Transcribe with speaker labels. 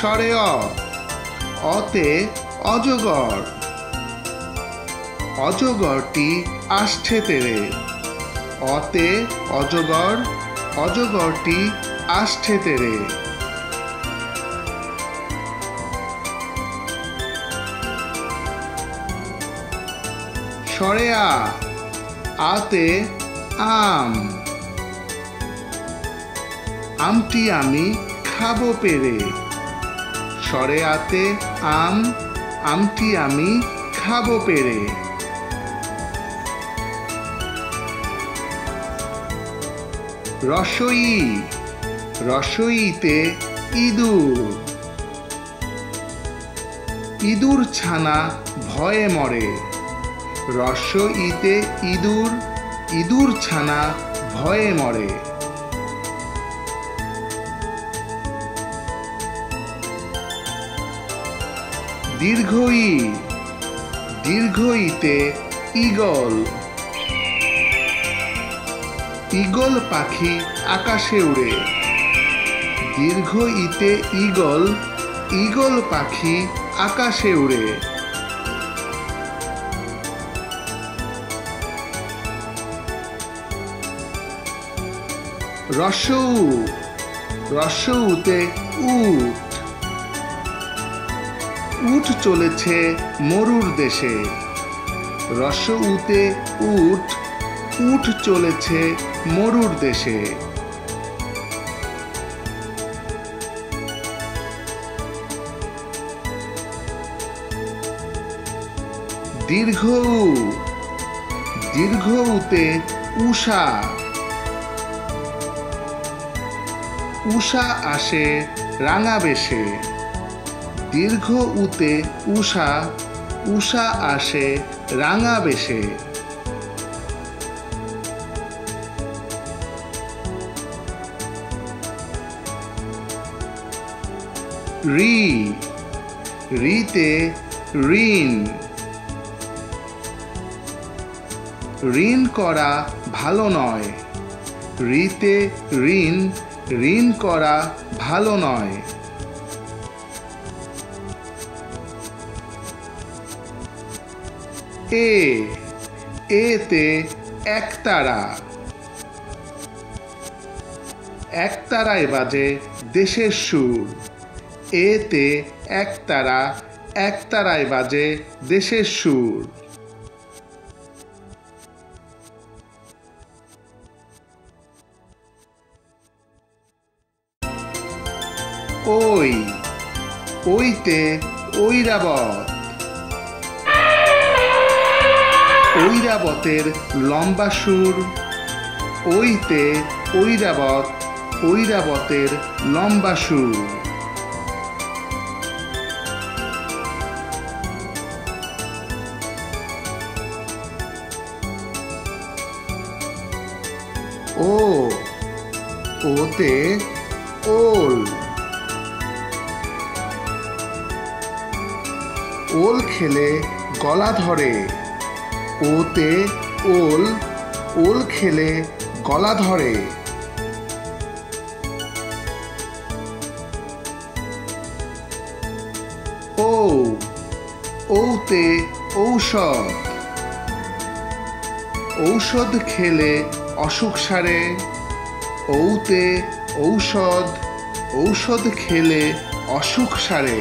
Speaker 1: স্বরে অ, অতে অজগর, অজগরটি আসছে তেরে, অতে অজগর, অজগরটি আসছে তেরে। স্বরে আ, আতে আম, আমটি আমি খাবো পেরে, স্বরে আতে আম, আমটি আমি খাবো পেরে। রসই, রসইতে ইঁদুর, ইঁদুর ছানা ভয়ে মরে, রসইতে ইঁদুর, ইঁদুর ছানা ভয়ে মরে। দীর্ঘই, দীর্ঘইতে ঈগল, ঈগল পাখি আকাশে উড়ে, দীর্ঘইতে ঈগল, ঈগল পাখি আকাশে উড়ে। রসৌ, রসৌতে উট, উট চলেছে মরুর দেশে, রসৌতে উট, উট চলেছে মরুর দেশে। দীর্ঘ উ, দীর্ঘ উতে উষা, উষা আসে রাঙা বেশে, দীর্ঘ উতে উষা, উষা আসে রাঙা বেশে। রি, রিতে ঋণ, ঋণ করা ভালো নয়, রিতে ঋণ, ঋণ করা ভালো নয়। এ, এতে একতারা, একতারায় বাজে দেশের সুর, এতে একতারা, একতারায় বাজে দেশের সুর। ওই, ওইতে ঐরাবত, ঐরাবতের লম্বা সুর, ওইতে ঐরাবত, ঐরাবতের লম্বা সুর। ও, ওতে ওল, ওল খেলে গলা ধরে, ওতে ওল, ওল খেলে গলা ধরে। ও, ওতে ঔষধ, ঔষধ খেলে অসুখ সারে, ওতে ঔষধ, ঔষধ খেলে অসুখ সারে।